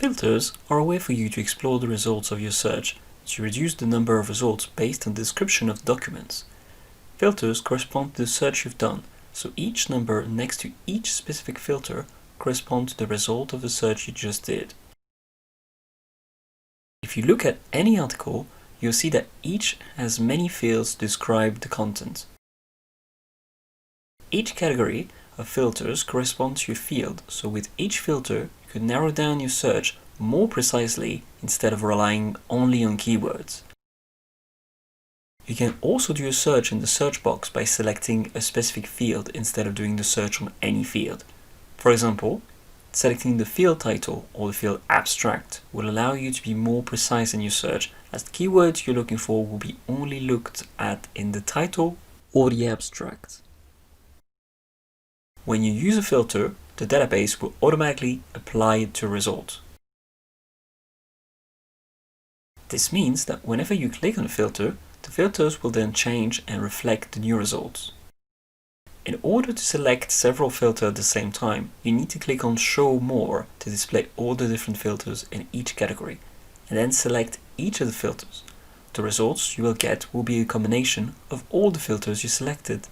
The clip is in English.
Filters are a way for you to explore the results of your search to reduce the number of results based on the description of documents. Filters correspond to the search you've done, so each number next to each specific filter corresponds to the result of the search you just did. If you look at any article, you'll see that each has many fields to describe the content. Each category of filters corresponds to a field, so with each filter you can narrow down your search more precisely instead of relying only on keywords. You can also do a search in the search box by selecting a specific field instead of doing the search on any field. For example, selecting the field title or the field abstract will allow you to be more precise in your search, as the keywords you're looking for will be only looked at in the title or the abstract. When you use a filter, the database will automatically apply it to a result. This means that whenever you click on a filter, the filters will then change and reflect the new results. In order to select several filters at the same time, you need to click on Show More to display all the different filters in each category, and then select each of the filters. The results you will get will be a combination of all the filters you selected.